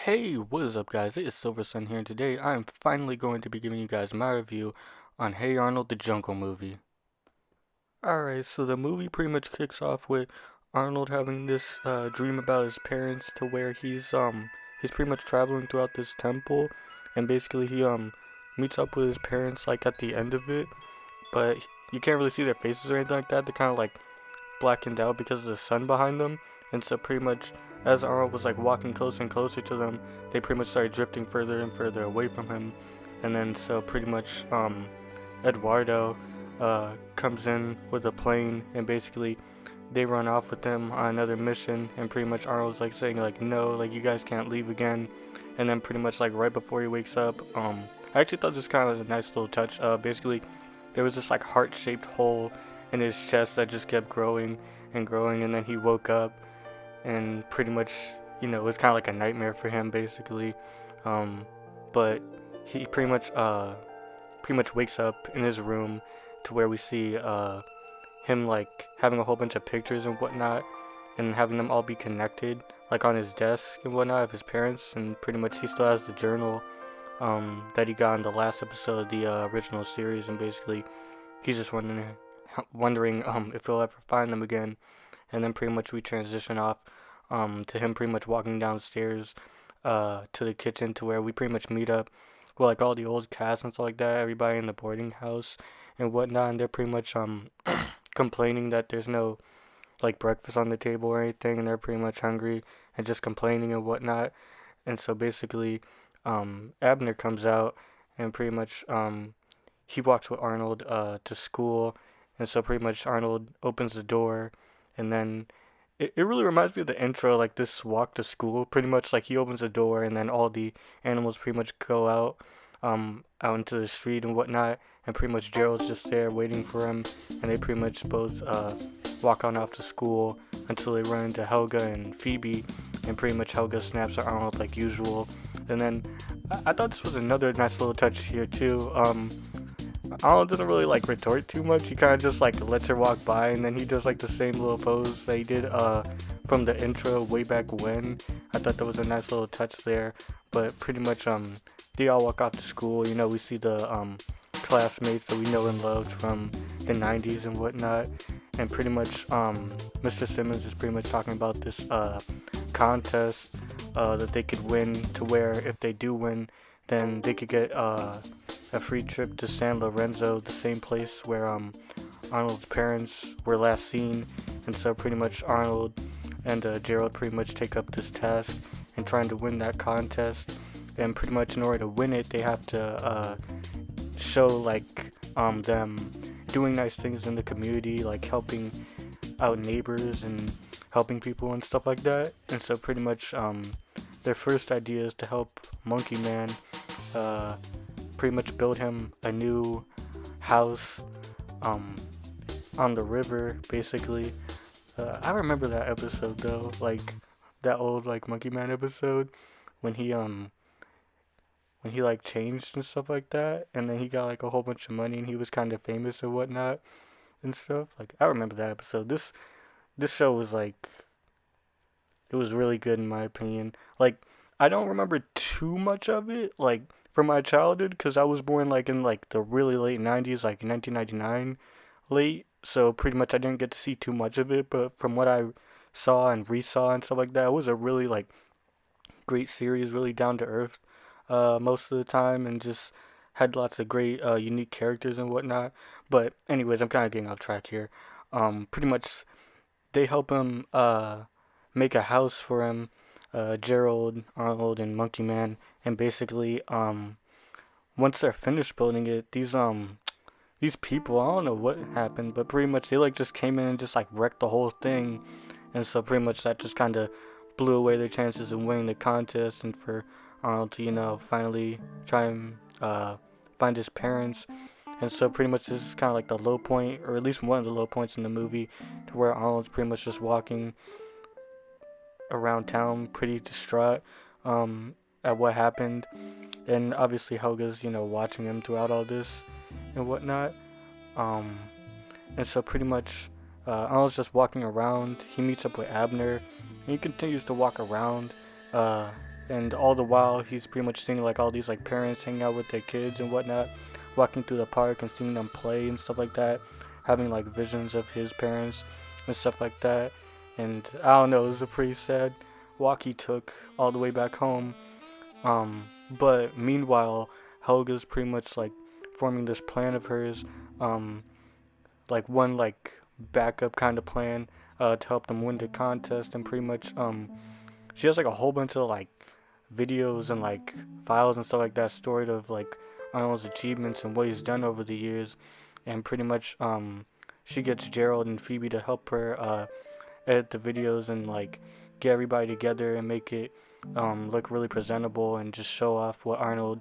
Hey, what is up guys? It is Silver Sun here and today I am finally going to be giving you guys my review on Hey Arnold the Jungle movie. Alright, so the movie pretty much kicks off with Arnold having this dream about his parents to where he's pretty much traveling throughout this temple and basically he meets up with his parents like at the end of it, but you can't really see their faces or anything like that. They're kind of like blackened out because of the sun behind them, and so pretty much as Arnold was like walking closer and closer to them, they pretty much started drifting further and further away from him, and then so pretty much Eduardo comes in with a plane and basically they run off with them on another mission, and pretty much Arnold's like saying like no, like you guys can't leave again, and then pretty much like right before he wakes up, I actually thought this was kind of a nice little touch. Basically there was this like heart-shaped hole in his chest that just kept growing and growing, and then he woke up and pretty much, it was kind of like a nightmare for him basically. Um, but he pretty much wakes up in his room to where we see him like having a whole bunch of pictures and whatnot, and having them all be connected like on his desk and whatnot of his parents, and pretty much he still has the journal that he got in the last episode of the original series, and basically he's just wondering if he'll ever find them again. And then pretty much we transition off to him pretty much walking downstairs to the kitchen to where we pretty much meet up with like all the old cast and stuff like that, everybody in the boarding house and whatnot, and they're pretty much complaining that there's no like breakfast on the table or anything, and they're pretty much hungry and just complaining and whatnot. And so basically Abner comes out and pretty much he walks with Arnold to school, and so pretty much Arnold opens the door, and then it really reminds me of the intro, like this walk to school. Pretty much like he opens the door, and then all the animals pretty much go out into the street and whatnot, and pretty much Gerald's just there waiting for him, and they pretty much both walk on off to school until they run into Helga and Phoebe, and pretty much Helga snaps at Arnold like usual. And then I thought this was another nice little touch here too. Arnold doesn't really like retort too much. He kind of just like lets her walk by, and then he does like the same little pose that he did from the intro way back when. I thought that was a nice little touch there. But pretty much they all walk off to school. We see the classmates that we know and loved from the 90s and whatnot. And pretty much Mr. Simmons is pretty much talking about this contest that they could win, to where if they do win, then they could get a free trip to San Lorenzo, the same place where Arnold's parents were last seen. And so pretty much Arnold and Gerald pretty much take up this task and trying to win that contest. And pretty much in order to win it, they have to show like them doing nice things in the community, like helping out neighbors and helping people and stuff like that. And so pretty much their first idea is to help Monkey Man pretty much build him a new house on the river basically. I remember that episode though, like that old like Monkey Man episode when he like changed and stuff like that, and then he got like a whole bunch of money and he was kind of famous and whatnot and stuff. Like I remember that episode. This show was like, it was really good in my opinion. Like I don't remember too much of it like from my childhood, because I was born like in like the really late 90s, like 1999 late, so pretty much I didn't get to see too much of it. But from what I saw and resaw and stuff like that, it was a really like great series, really down to earth most of the time, and just had lots of great unique characters and whatnot. But anyways, I'm kind of getting off track here. Pretty much they help him make a house for him, Gerald, Arnold, and Monkey Man, and basically once they're finished building it, these people, I don't know what happened, but pretty much they like just came in and just like wrecked the whole thing, and so pretty much that just kind of blew away their chances of winning the contest, and for Arnold to finally try and find his parents. And so pretty much this is kind of like the low point, or at least one of the low points in the movie, to where Arnold's pretty much just walking around town pretty distraught at what happened, and obviously Helga's watching him throughout all this and whatnot. um and so pretty much Arnold's just walking around. He meets up with Abner, and he continues to walk around and all the while he's pretty much seeing like all these like parents hanging out with their kids and whatnot, walking through the park and seeing them play and stuff like that, having like visions of his parents and stuff like that. And I don't know, it was a pretty sad walk he took all the way back home. But meanwhile, Helga's pretty much like forming this plan of hers, um, like one like backup kind of plan to help them win the contest, and pretty much she has like a whole bunch of like videos and like files and stuff like that stored of like Arnold's achievements and what he's done over the years, and pretty much she gets Gerald and Phoebe to help her edit the videos and like get everybody together and make it look really presentable and just show off what Arnold,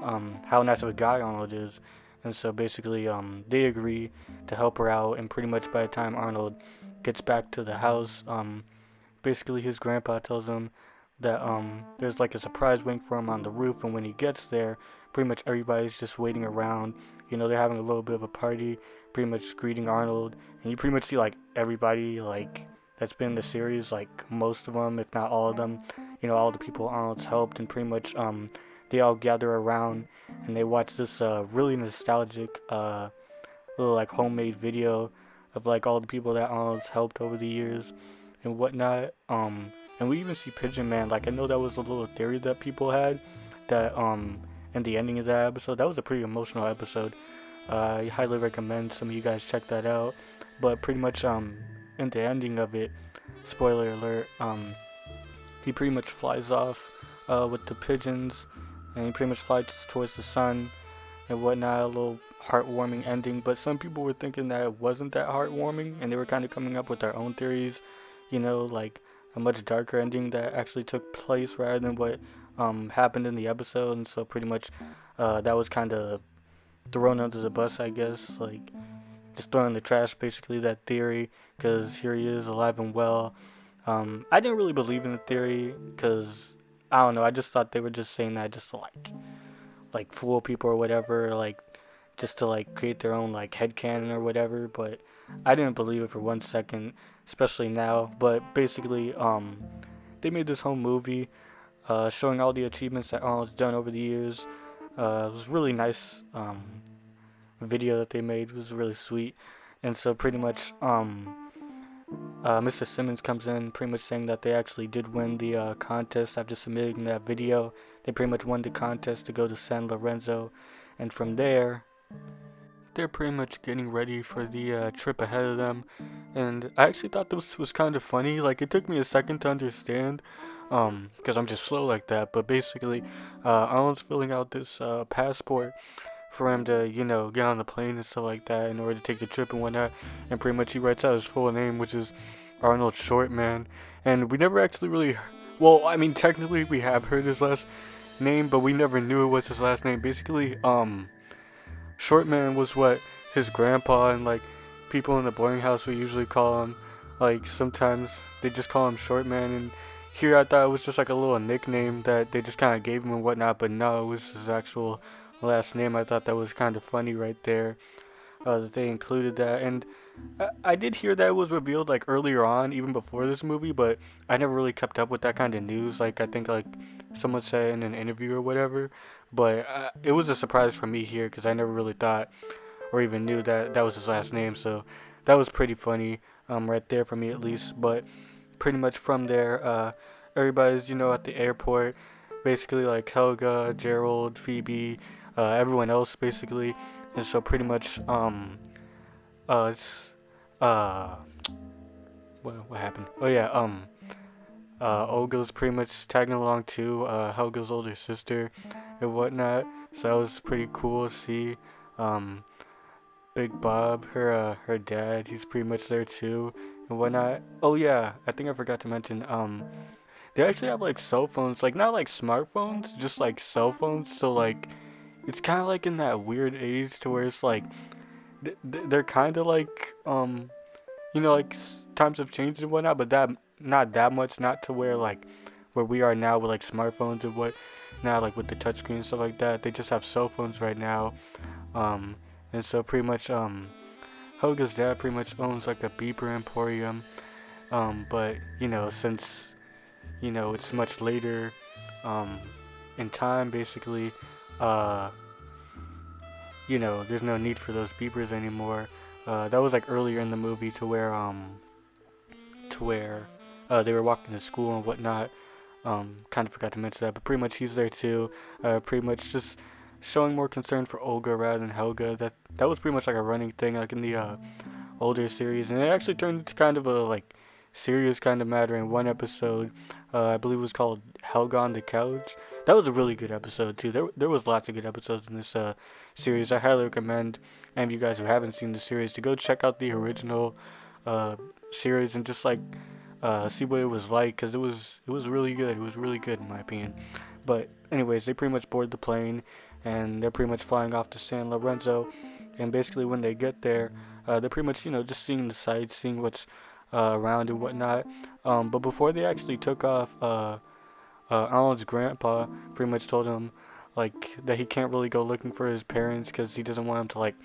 how nice of a guy Arnold is. And so basically, they agree to help her out, and pretty much by the time Arnold gets back to the house, basically his grandpa tells him that there's like a surprise waiting for him on the roof, and when he gets there, pretty much everybody's just waiting around. You know, they're having a little bit of a party, pretty much greeting Arnold, and you pretty much see like everybody like that's been in the series, like most of them, if not all of them. You know, all the people Arnold's helped, and pretty much they all gather around and they watch this really nostalgic little like homemade video of like all the people that Arnold's helped over the years and whatnot. And we even see Pigeon Man. Like, I know that was a little theory that people had that in the ending of that episode. That was a pretty emotional episode. I highly recommend some of you guys check that out. But pretty much in the ending of it, spoiler alert, he pretty much flies off with the pigeons, and he pretty much flies towards the sun and whatnot. A little heartwarming ending, but some people were thinking that it wasn't that heartwarming, and they were kind of coming up with their own theories, you know, like a much darker ending that actually took place rather than what happened in the episode. And so pretty much that was kind of thrown under the bus, I guess, like just thrown in the trash, basically, that theory, because here he is alive and well. I didn't really believe in the theory because I don't know, I just thought they were just saying that just to like fool people or whatever, like just to like create their own like headcanon or whatever. But I didn't believe it for 1 second, especially now. But basically, they made this whole movie showing all the achievements that Arnold's done over the years. It was really nice video that they made. It was really sweet. And so pretty much Mr. Simmons comes in pretty much saying that they actually did win the contest after submitting that video. They pretty much won the contest to go to San Lorenzo, and from there they're pretty much getting ready for the trip ahead of them. And I actually thought this was kind of funny. Like, it took me a second to understand because I'm just slow like that. But basically Arnold's filling out this passport for him to, you know, get on the plane and stuff like that in order to take the trip and whatnot. And pretty much he writes out his full name, which is Arnold Shortman. And we never actually really, well, I mean, technically we have heard his last name, but we never knew it was his last name. Basically, Shortman was what his grandpa and like people in the boarding house would usually call him. Like, sometimes they just call him Shortman, and here I thought it was just like a little nickname that they just kind of gave him and whatnot, but no, it was his actual last name. I thought that was kind of funny right there, that they included that. And I did hear that it was revealed like earlier on, even before this movie, but I never really kept up with that kind of news. Like, I think like someone said in an interview or whatever, but it was a surprise for me here because I never really thought or even knew that that was his last name. So that was pretty funny right there for me, at least. But pretty much from there, everybody's, you know, at the airport, basically, like Helga, Gerald, Phoebe, everyone else basically. And so pretty much it's what happened? Oh yeah, Olga's pretty much tagging along too, Helga's older sister and whatnot. So that was pretty cool to see. Big Bob, her dad, he's pretty much there too and whatnot. Oh yeah, I think I forgot to mention, they actually have like cell phones, like not like smartphones, just like cell phones. So like it's kind of like in that weird age to where it's like they're kind of like you know, like times have changed and whatnot, but that not that much, not to where like where we are now with like smartphones and what now, like with the touchscreen and stuff like that. They just have cell phones right now. And so pretty much Helga's dad pretty much owns like a beeper emporium. But you know, since you know it's much later um, in time, basically, uh, there's no need for those beepers anymore. That was like earlier in the movie to where they were walking to school and whatnot. Kind of forgot to mention that, but pretty much he's there too. Pretty much just showing more concern for Olga rather than Helga. That was pretty much like a running thing, like in the older series, and it actually turned into kind of a like serious kind of matter in one episode. I believe it was called Helga on the Couch. That was a really good episode too. There was lots of good episodes in this series. I highly recommend any of you guys who haven't seen the series to go check out the original uh, series and just like see what it was like, because it was really good. It was really good in my opinion. But anyways, they pretty much board the plane and they're pretty much flying off to San Lorenzo. And basically, when they get there, they're pretty much just seeing the sights, seeing what's around and whatnot. But before they actually took off, Arnold's grandpa pretty much told him like that he can't really go looking for his parents because he doesn't want him to like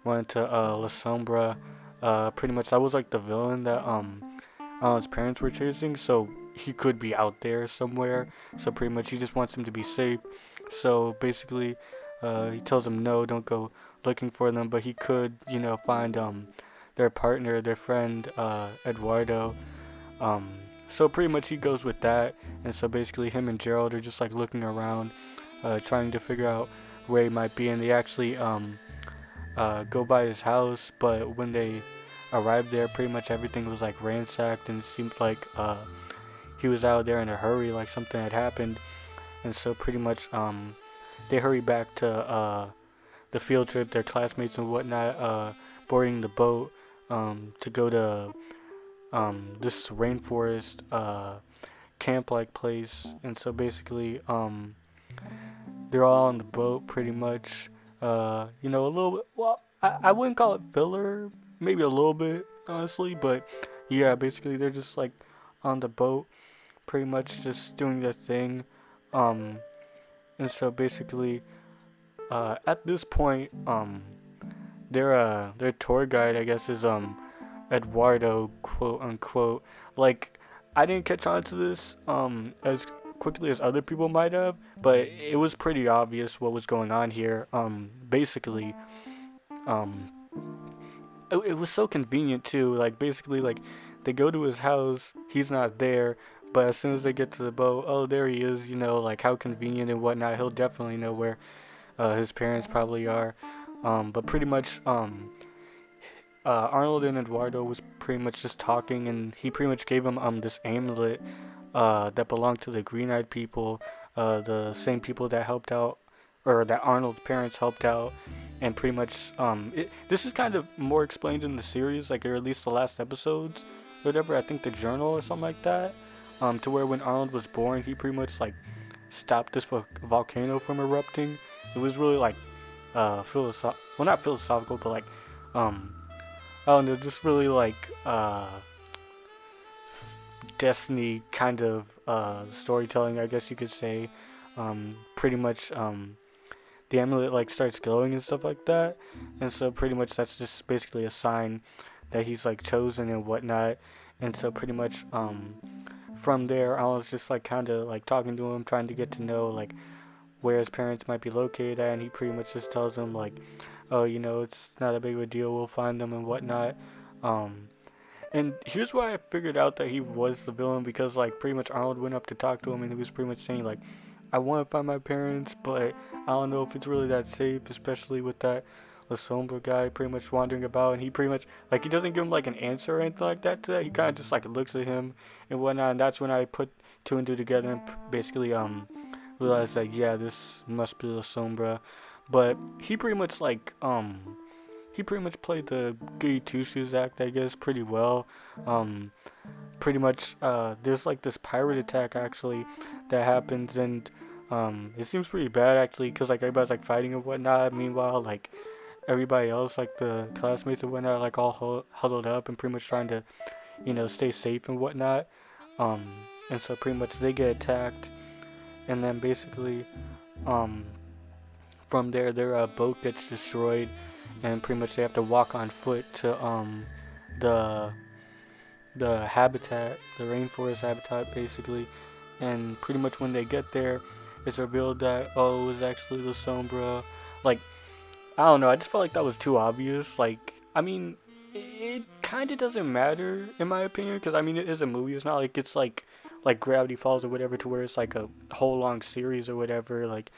run into La Sombra. Pretty much that was like the villain that his parents were chasing, so he could be out there somewhere. So pretty much he just wants him to be safe. So basically, he tells him no, don't go looking for them, but he could, find their partner, their friend, Eduardo. So pretty much he goes with that, and so basically him and Gerald are just like looking around, trying to figure out where he might be, and they actually go by his house, but when they arrived there, pretty much everything was like ransacked, and it seemed like he was out there in a hurry, like something had happened. And so pretty much they hurry back to the field trip, their classmates and whatnot, boarding the boat to go to this rainforest camp-like place. And so basically they're all on the boat pretty much. A little bit, well, I wouldn't call it filler, maybe a little bit, honestly, but yeah, basically they're just like on the boat, pretty much just doing their thing. And so basically, at this point, their tour guide, I guess, is Eduardo, quote unquote. Like, I didn't catch on to this as quickly as other people might have, but it was pretty obvious what was going on here. Basically, um, it was so convenient too. Like basically, like they go to his house, he's not there, but as soon as they get to the boat, oh there he is. Like how convenient and whatnot. He'll definitely know where his parents probably are. But pretty much, Arnold and Eduardo was pretty much just talking, and he pretty much gave him this amulet that belonged to the Green-Eyed People, the same people that helped out, or that Arnold's parents helped out. And pretty much this is kind of more explained in the series, like, or at least the last episodes or whatever. I think the journal or something like that, to where when Arnold was born, he pretty much like stopped this volcano from erupting. It was really like not philosophical, but like I don't know, just really like destiny kind of storytelling, I guess you could say. Pretty much the amulet like starts glowing and stuff like that, and so pretty much that's just basically a sign that he's like chosen and whatnot. And so pretty much from there I was just like kind of like talking to him, trying to get to know like where his parents might be located at, and he pretty much just tells him like, oh, it's not a big of a deal, we'll find them and whatnot. And here's why I figured out that he was the villain, because like pretty much Arnold went up to talk to him and he was pretty much saying like, I want to find my parents, but I don't know if it's really that safe, especially with that La Sombra guy pretty much wandering about. And he pretty much, like, he doesn't give him like an answer or anything like that to that. He kind of just like looks at him and whatnot. And that's when I put two and two together and basically realized that, yeah, this must be La Sombra. But he pretty much like he pretty much played the goody two shoes act, I guess, pretty well. Pretty much there's like this pirate attack actually that happens, and it seems pretty bad actually, because like everybody's like fighting and whatnot. Meanwhile, like everybody else, like the classmates and whatnot, like all huddled up and pretty much trying to stay safe and whatnot. And so pretty much they get attacked, and then basically from there their boat gets destroyed, and pretty much they have to walk on foot to the habitat, the rainforest habitat basically. and pretty much when they get there, it's revealed that oh, it was actually the Sombra. Like I don't know, I just felt like that was too obvious. Like I mean, it kind of doesn't matter in my opinion because I mean it is a movie. It's not like it's like Gravity Falls or whatever to where it's like a whole long series or whatever. Like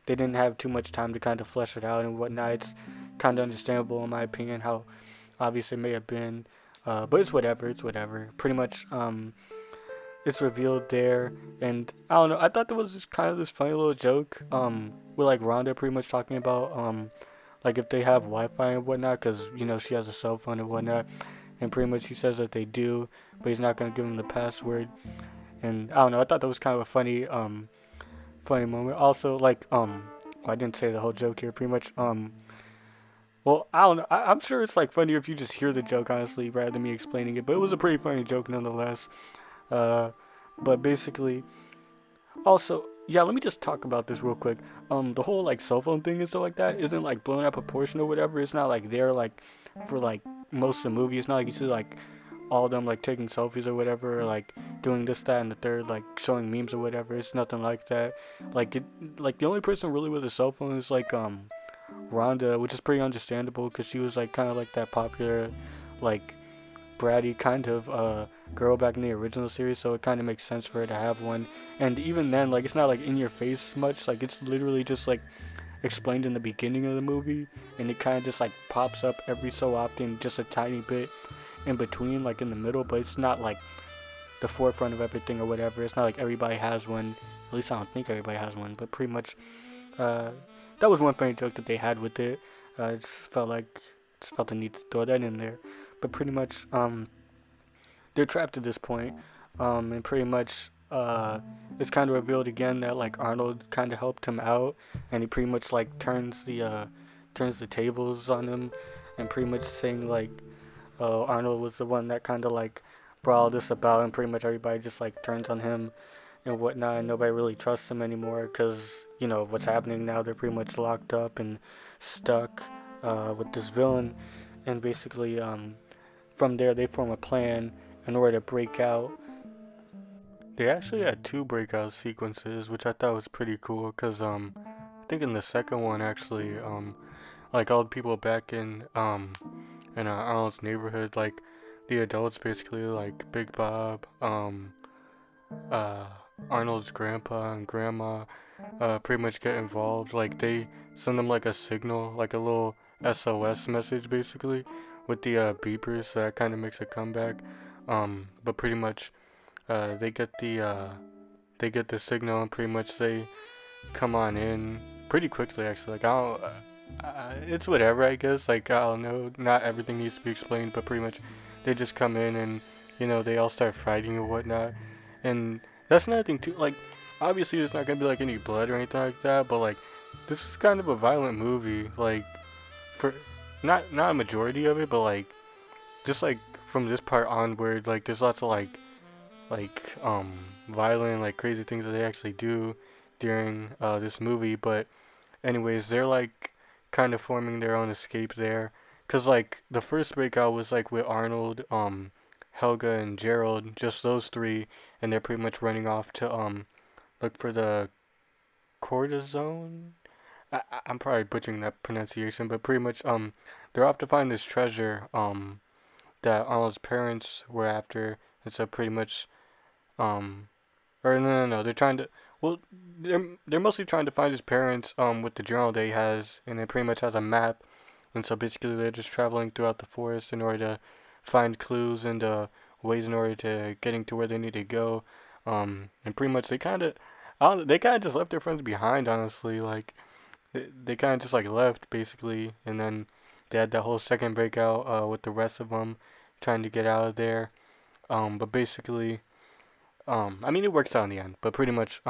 they didn't have too much time to kind of flesh it out and whatnot. It's kind of understandable in my opinion how obvious it may have been, but it's whatever. It's whatever. Pretty much, it's revealed there, and I don't know. I thought there was just kind of this funny little joke, with like Rhonda pretty much talking about, like if they have Wi-Fi and whatnot, because you know she has a cell phone and whatnot, and pretty much he says that they do, but he's not gonna give them the password, and I don't know. I thought that was kind of a funny moment. Also, like, well, I didn't say the whole joke here. Pretty much, well, I don't know. I'm sure it's like funnier if you just hear the joke, honestly, rather than me explaining it. But it was a pretty funny joke nonetheless. Uh, but basically, also, yeah, let me just talk about this real quick. The whole like cell phone thing and stuff like that isn't like blown out of proportion or whatever. It's not like they're like for like most of the movie. It's not like you see like all of them like taking selfies or whatever, or like doing this, that, and the third, like showing memes or whatever. It's nothing like that. Like it, like the only person really with a cell phone is like Rhonda, which is pretty understandable because she was like kind of like that popular, like bratty kind of girl back in the original series, so it kind of makes sense for her to have one. And even then, like it's not like in your face much. Like it's literally just like explained in the beginning of the movie, and it kind of just like pops up every so often, just a tiny bit in between, like in the middle. But it's not like the forefront of everything or whatever. It's not like everybody has one. At least I don't think everybody has one. But pretty much, uh, that was one funny joke that they had with it. I just felt the need to throw that in there. But pretty much, they're trapped at this point, and pretty much, it's kind of revealed again that like Arnold kind of helped him out, and he pretty much like turns the tables on him, and pretty much saying like, Arnold was the one that kind of like brought all this about, and pretty much everybody just like turns on him and whatnot, and nobody really trusts him anymore because you know what's happening now. They're pretty much locked up and stuck, with this villain, and basically, from there they form a plan in order to break out. They actually had two breakout sequences, which I thought was pretty cool, cause I think in the second one actually, like all the people back in Arnold's neighborhood, like the adults basically, like Big Bob, uh, Arnold's grandpa and grandma, pretty much get involved. Like they send them like a signal, like a little SOS message basically, with the beepers. So that kind of makes a comeback. But pretty much, they they get the signal and pretty much they come on in pretty quickly. Actually, like I don't. It's whatever, I guess. Like I don't know. Not everything needs to be explained, but pretty much they just come in and you know they all start fighting and whatnot. And that's another thing too. Like obviously there's not gonna be like any blood or anything like that, but like this is kind of a violent movie. Like for not a majority of it, but like just like from this part onward, like there's lots of violent like crazy things that they actually do during this movie. But anyways, they're like kind of forming their own escape there, cause like the first breakout was like with Arnold, Helga and Gerald, just those three, and they're pretty much running off to look for the cortisone. I'm probably butchering that pronunciation, but pretty much they're off to find this treasure that Arnold's parents were after. It's a pretty much um or no, they're trying to, well, they're mostly trying to find his parents with the journal that he has, and it pretty much has a map, and so basically they're just traveling throughout the forest in order to find clues and ways in order to getting to where they need to go, and pretty much they kind of just left their friends behind, honestly. Like they kind of just like left basically, and then they had that whole second breakout with the rest of them trying to get out of there. But basically, I mean it works out in the end. But pretty much,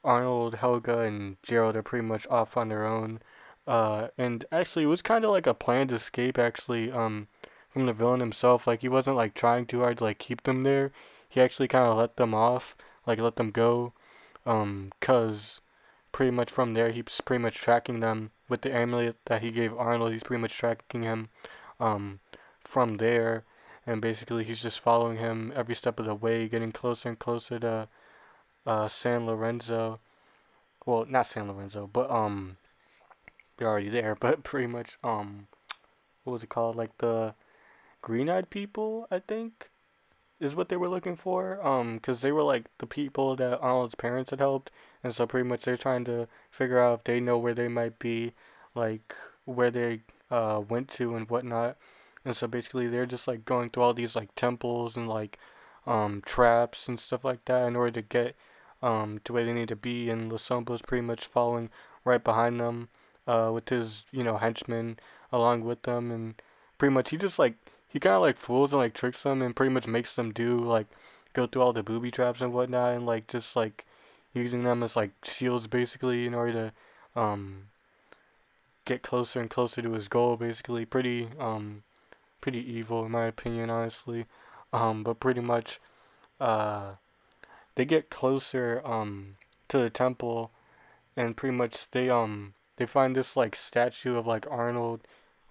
Arnold, Helga, and Gerald are pretty much off on their own. And actually, it was kind of like a planned escape, actually, from the villain himself. Like, he wasn't, like, trying too hard to, like, keep them there. He actually kind of let them off, like, let them go. Cause pretty much from there, he's pretty much tracking them with the amulet that he gave Arnold. He's pretty much tracking him, um, from there. And basically, he's just following him every step of the way, getting closer and closer to San Lorenzo. Well, not San Lorenzo, but they're already there. But pretty much what was it called? Like the green-eyed people, I think, is what they were looking for. Because they were like the people that Arnold's parents had helped, and so pretty much they're trying to figure out if they know where they might be, like where they went to and whatnot. And so basically they're just like going through all these like temples and like traps and stuff like that in order to get to where they need to be. And Lasombo's pretty much following right behind them with his henchmen along with them, and pretty much he kind of like fools and like tricks them and pretty much makes them do like go through all the booby traps and whatnot, and like just like using them as like shields basically in order to get closer and closer to his goal. Basically, pretty evil in my opinion, honestly. But pretty much uh they get closer to the temple, and pretty much they find this like statue of like Arnold,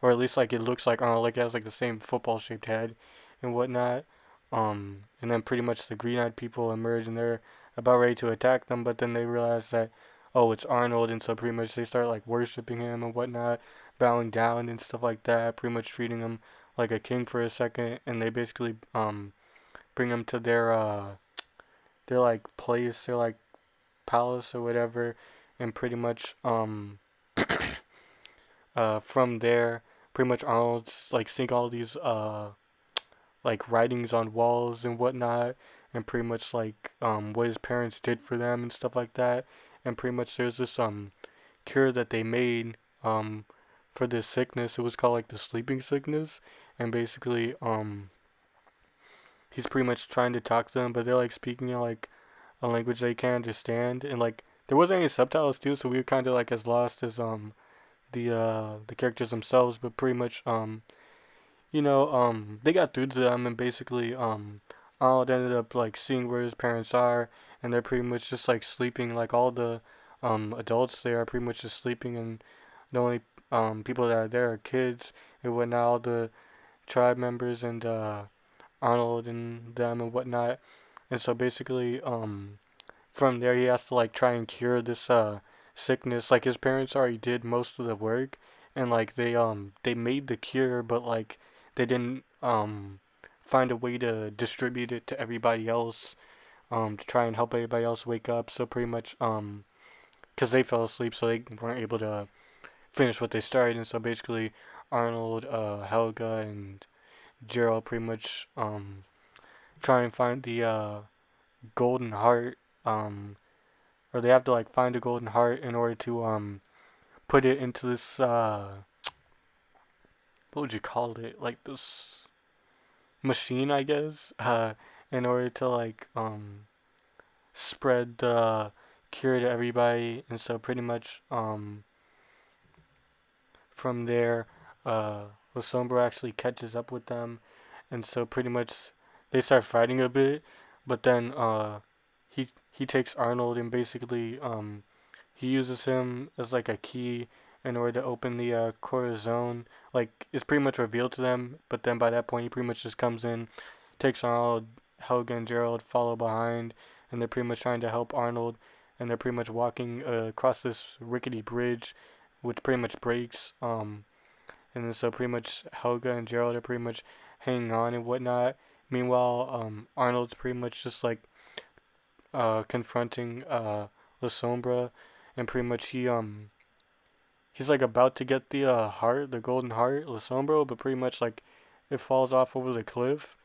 or at least like it looks like Arnold, like it has like the same football shaped head and whatnot. And then pretty much the green-eyed people emerge and they're about ready to attack them, but then they realize that oh it's Arnold, and so pretty much they start like worshiping him and whatnot, bowing down and stuff like that, pretty much treating him like a king for a second, and they basically bring him to their like place, their like palace or whatever, and pretty much from there, pretty much Arnold's like seeing all these like writings on walls and whatnot, and pretty much like what his parents did for them and stuff like that, and pretty much there's this cure that they made for this sickness. It was called like the sleeping sickness, and basically he's pretty much trying to talk to them, but they're like speaking in like a language they can't understand, and like there wasn't any subtitles too, so we were kind of like as lost as the characters themselves. But pretty much they got through to them, and basically Arnold ended up like seeing where his parents are, and they're pretty much just like sleeping. Like all the adults there are pretty much just sleeping, and the only people that are there are kids and whatnot. All the tribe members and Arnold and them and whatnot. And so basically from there he has to like try and cure this sickness. Like his parents already did most of the work, and like they made the cure, but like they didn't find a way to distribute it to everybody else, to try and help everybody else wake up. So pretty much because they fell asleep, so they weren't able to finish what they started. And so basically Arnold, Helga, and Gerald pretty much try and find the golden heart, or they have to like find a golden heart in order to put it into this what would you call it, like this machine, I guess, in order to like spread the cure to everybody. And so pretty much from there Lasombra actually catches up with them, and so pretty much they start fighting a bit, but then he takes Arnold, and basically he uses him as like a key in order to open the Corazon. Like it's pretty much revealed to them, but then by that point he pretty much just comes in, takes Arnold, Helga and Gerald follow behind, and they're pretty much trying to help Arnold, and they're pretty much walking across this rickety bridge, which pretty much breaks. And then so pretty much Helga and Gerald are pretty much hanging on and whatnot. Meanwhile, Arnold's pretty much just like confronting La Sombra, and pretty much he's like about to get the heart, the golden heart, La Sombra, but pretty much like it falls off over the cliff,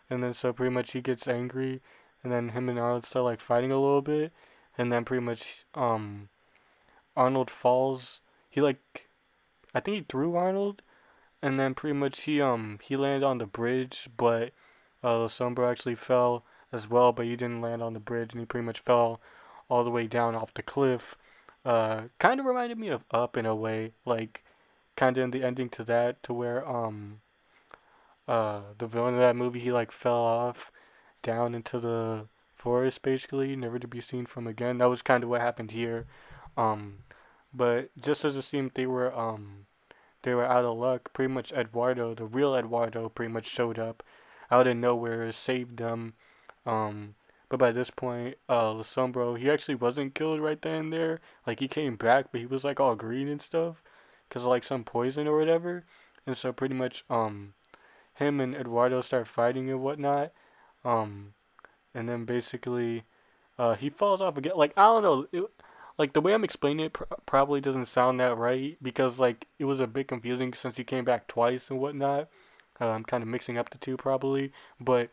and then so pretty much he gets angry, and then him and Arnold start like fighting a little bit, and then pretty much Arnold falls. He like I think he threw Arnold, and then pretty much he landed on the bridge, but Sombra actually fell as well, but he didn't land on the bridge, and he pretty much fell all the way down off the cliff. Kind of reminded me of Up in a way, like kind of in the ending to that, to where the villain of that movie, he like fell off down into the forest basically, never to be seen from again. That was kind of what happened here. Um, but just as it seemed they were out of luck. Pretty much Eduardo, the real Eduardo, pretty much showed up out of nowhere, saved them. Um, But by this point, Lasombro, he actually wasn't killed right then and there. Like, he came back, but he was like all green and stuff, cause of like some poison or whatever. And so pretty much, him and Eduardo start fighting and whatnot. Um, and then basically, he falls off again. Like, I don't know, like the way I'm explaining it probably doesn't sound that right because like it was a bit confusing since he came back twice and whatnot. I'm kind of mixing up the two probably, but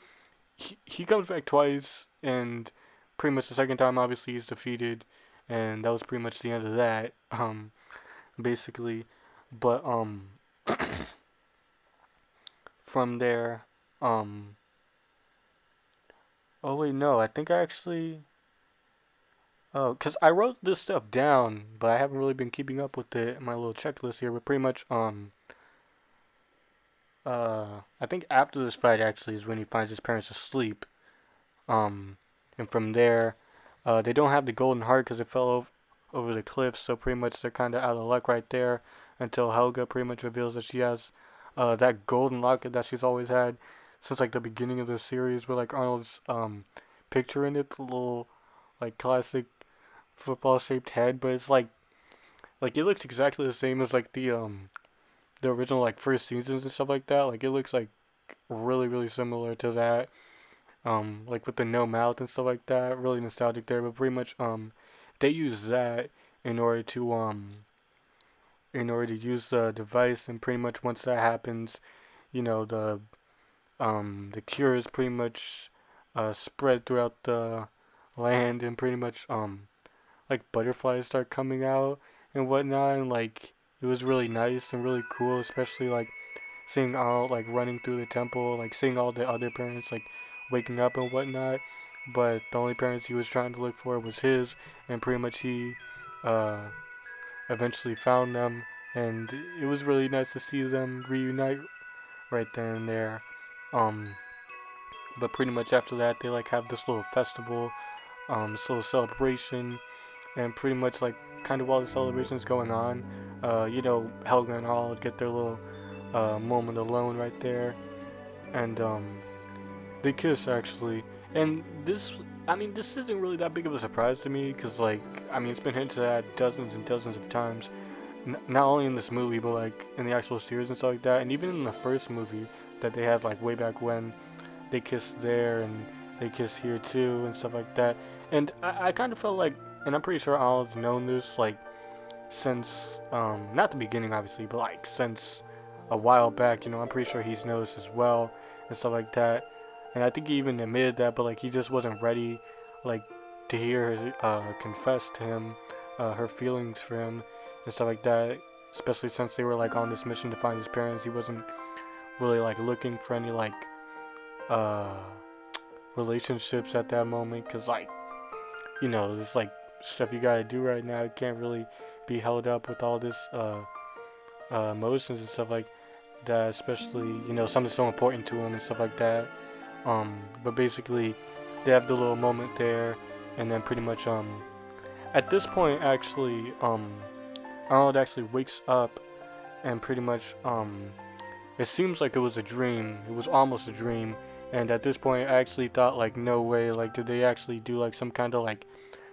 he comes back twice, and pretty much the second time, obviously, he's defeated, and that was pretty much the end of that. Basically, but from there, um, oh wait, no, I think I actually, oh, cause I wrote this stuff down, but I haven't really been keeping up with it in my little checklist here. But pretty much, I think after this fight actually is when he finds his parents asleep. Um, and from there, they don't have the golden heart because it fell over the cliff. So pretty much they're kind of out of luck right there until Helga pretty much reveals that she has that golden locket that she's always had since like the beginning of the series, with like Arnold's picture in it, the little like classic football shaped head, but it's like it looks exactly the same as like the original like first seasons and stuff like that. Like it looks like really similar to that. Like with the no mouth and stuff like that. Really nostalgic there, but pretty much they use that in order to use the device, and pretty much once that happens, the cure is pretty much spread throughout the land, and pretty much like butterflies start coming out and whatnot, and like it was really nice and really cool, especially like seeing all like running through the temple, like seeing all the other parents like waking up and whatnot. But the only parents he was trying to look for was his, and pretty much he uh, eventually found them, and it was really nice to see them reunite right then and there. Um, but pretty much after that, they like have this little festival, this little celebration, and pretty much like kind of while the celebration's going on, Helga and Arnold get their little moment alone right there, and they kiss actually. And this, I mean, this isn't really that big of a surprise to me because like, I mean, it's been hinted at dozens and dozens of times, not only in this movie but like in the actual series and stuff like that, and even in the first movie that they had like way back when, they kissed there and they kissed here too and stuff like that. And I kind of felt like, and I'm pretty sure Arnold's known this like since not the beginning obviously, but like since a while back. I'm pretty sure he's noticed as well and stuff like that. And I think he even admitted that, but like he just wasn't ready, like to hear her confess to him her feelings for him and stuff like that. Especially since they were like on this mission to find his parents, he wasn't really like looking for any like uh relationships at that moment, because like there's like stuff you gotta do right now. You can't really be held up with all this emotions and stuff like that, especially something so important to him and stuff like that. But basically, they have the little moment there, and then pretty much at this point actually Arnold actually wakes up, and pretty much it seems like it was a dream. It was almost a dream, and at this point I actually thought like, no way, like did they actually do like some kind of like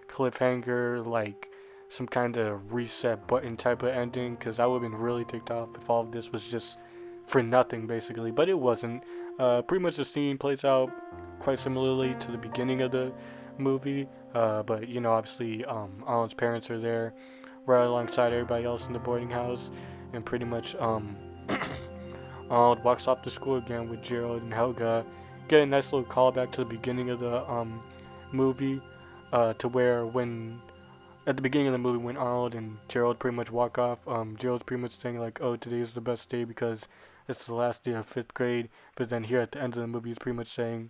cliffhanger, like some kind of reset button type of ending? Because I would have been really ticked off if all of this was just for nothing basically, but it wasn't. Pretty much the scene plays out quite similarly to the beginning of the movie, but obviously Alan's parents are there right alongside everybody else in the boarding house, and pretty much Arnold walks off to school again with Gerald and Helga. Get a nice little callback to the beginning of the movie, to where when at the beginning of the movie when Arnold and Gerald pretty much walk off, Gerald's pretty much saying like, "Oh, today is the best day because it's the last day of fifth grade." But then here at the end of the movie, he's pretty much saying,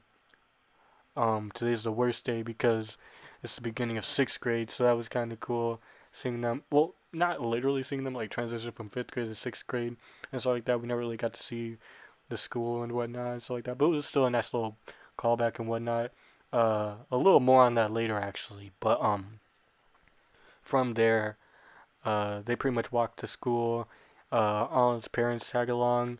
"Today's the worst day because it's the beginning of sixth grade." So that was kind of cool seeing them. Well, not literally seeing them like transition from fifth grade to sixth grade and stuff like that. We never really got to see the school and whatnot and stuff like that. But it was still a nice little callback and whatnot. A little more on that later actually. But from there, they pretty much walk to school. Alan's parents tag along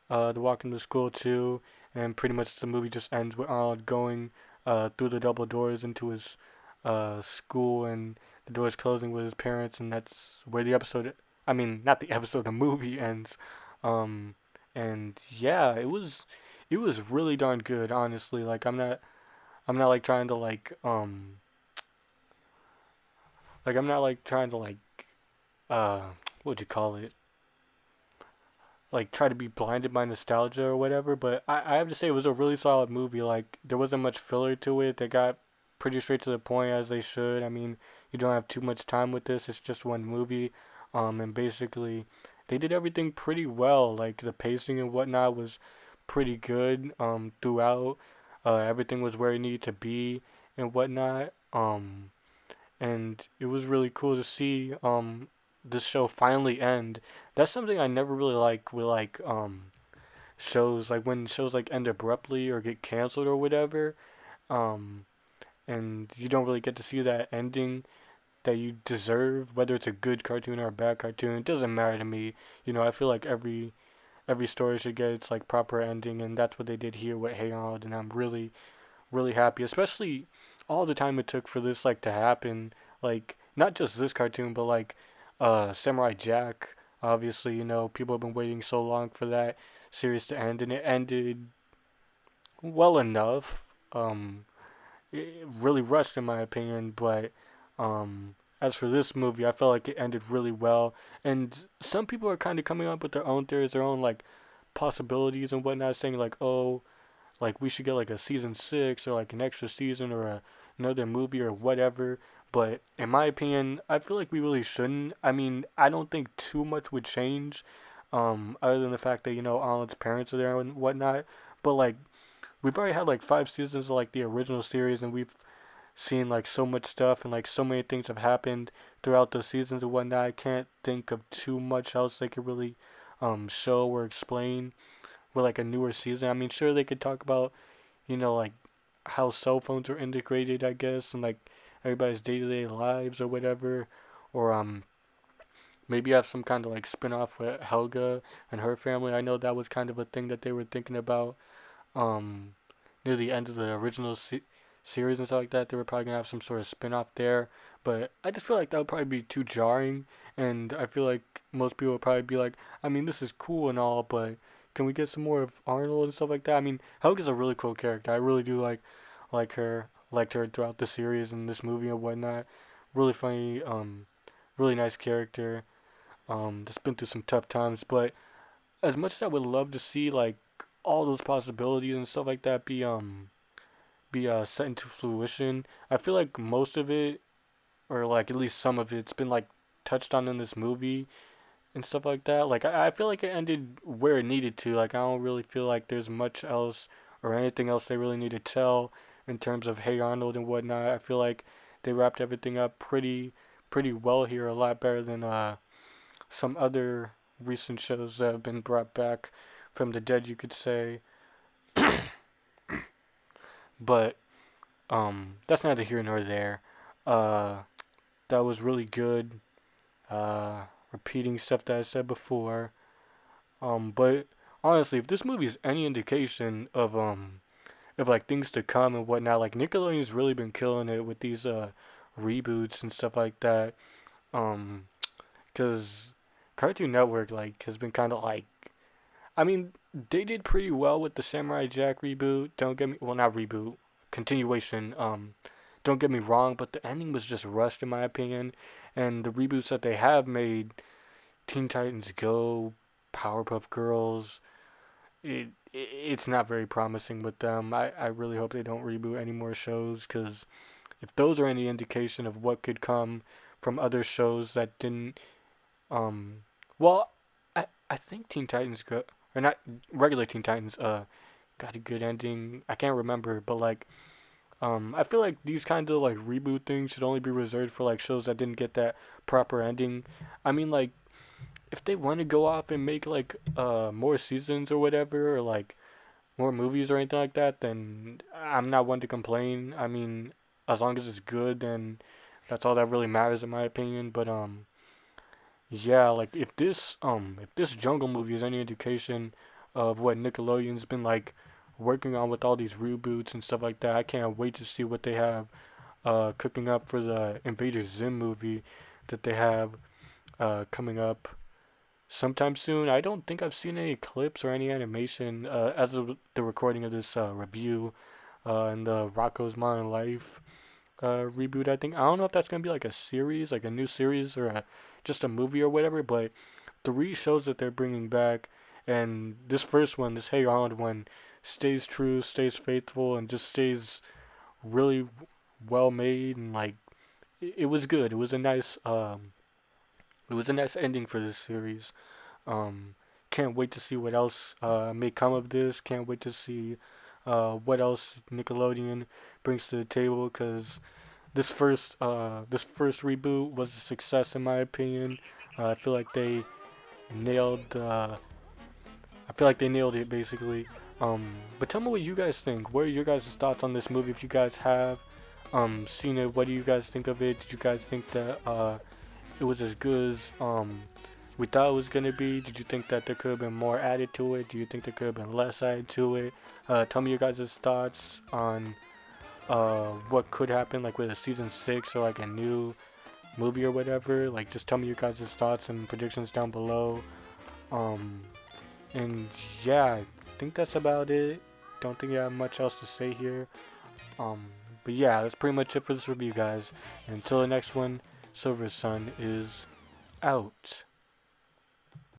to walk into school too, and pretty much the movie just ends with Arnold going through the double doors into his school, and the doors closing with his parents, and that's where the episode. I mean, not the episode, the movie ends. Um, and yeah, it was really darn good, honestly. Like I'm not like trying to I'm not like trying to uh what'd you call it? Like try to be blinded by nostalgia or whatever, but I have to say it was a really solid movie. Like there wasn't much filler to it. They got pretty straight to the point as they should. I mean, you don't have too much time with this. It's just one movie. And basically they did everything pretty well. Like the pacing and whatnot was pretty good throughout. Everything was where it needed to be and whatnot. And it was really cool to see this show finally end. That's something I never really like with shows, like when shows like end abruptly or get canceled or whatever. Um and you don't really get to see that ending that you deserve, whether it's a good cartoon or a bad cartoon. It doesn't matter to me. I feel like every story should get its like proper ending, and that's what they did here with Hey Arnold, and I'm really really happy, especially all the time it took for this like to happen. Like not just this cartoon, but like Samurai Jack. Obviously, people have been waiting so long for that series to end, and it ended well enough. It really rushed in my opinion, but as for this movie, I felt like it ended really well. And some people are kind of coming up with their own theories, their own like possibilities and whatnot, saying like, oh, like we should get like a season 6 or like an extra season or another movie or whatever. But in my opinion, I feel like we really shouldn't. I mean, I don't think too much would change, other than the fact that Alan's parents are there and whatnot. But like we've already had like 5 seasons of like the original series, and we've seen like so much stuff and like so many things have happened throughout the seasons and whatnot. I can't think of too much else they could really show or explain with like a newer season. I mean, sure they could talk about like how cell phones are integrated, I guess, and like everybody's day to day lives or whatever, or maybe have some kind of like spin off with Helga and her family. I know that was kind of a thing that they were thinking about um, near the end of the original series and stuff like that. They were probably gonna have some sort of spin off there, but I just feel like that would probably be too jarring, and I feel like most people would probably be like, I mean, this is cool and all, but can we get some more of Arnold and stuff like that? I mean, Helga's a really cool character. I really do liked her throughout the series and this movie and whatnot. Really funny, really nice character. That's been through some tough times, but as much as I would love to see like all those possibilities and stuff like that be set into fruition, I feel like most of it, or like at least some of it's been like touched on in this movie and stuff like that. Like I feel like it ended where it needed to. Like I don't really feel like there's much else or anything else they really need to tell in terms of Hey Arnold and whatnot. I feel like they wrapped everything up pretty well here, a lot better than some other recent shows that have been brought back from the dead, you could say. But that's neither here nor there. Uh, that was really good. Repeating stuff that I said before. But honestly, if this movie is any indication of like things to come and whatnot, like Nickelodeon's really been killing it with these reboots and stuff like that. Um, cause Cartoon Network like has been kind of like, I mean, they did pretty well with the Samurai Jack reboot. Don't get me, well, not reboot, continuation. Don't get me wrong, but the ending was just rushed in my opinion. And the reboots that they have made, Teen Titans Go, Powerpuff Girls, it's not very promising with them. I really hope they don't reboot any more shows, because if those are any indication of what could come from other shows that didn't, um, well, I think Teen Titans Go, or not regular Teen Titans, got a good ending. I can't remember, but like I feel like these kinds of like reboot things should only be reserved for like shows that didn't get that proper ending. I mean, like if they want to go off and make like more seasons or whatever, or like more movies or anything like that, then I'm not one to complain. I mean, as long as it's good, then that's all that really matters in my opinion. But yeah, like if this Jungle movie is any indication of what Nickelodeon's been like working on with all these reboots and stuff like that. I can't wait to see what they have cooking up for the Invader Zim movie that they have coming up sometime soon. I don't think I've seen any clips or any animation as of the recording of this review in the Rocco's Modern Life reboot. I don't know if that's gonna be like a series, like a new series, or just a movie or whatever. But 3 shows that they're bringing back, and this first one, this Hey Arnold one, stays true, stays faithful, and just stays really well made, and like it was good. It was a nice ending for this series. Um, can't wait to see what else may come of this. Can't wait to see what else Nickelodeon brings to the table, because this first reboot was a success in my opinion. I feel like they nailed I feel like they nailed it basically. But tell me what you guys think. What are your guys' thoughts on this movie? If you guys have seen it, what do you guys think of it? Did you guys think that it was as good as we thought it was gonna be? Did you think that there could have been more added to it? Do you think there could have been less added to it? Tell me your guys' thoughts on what could happen, like with a season 6 or like a new movie or whatever. Like, just tell me your guys' thoughts and predictions down below. Um, and yeah, I think that's about it. Don't think I have much else to say here. Um, but yeah, that's pretty much it for this review, guys. And until the next one, Silver Sun is out.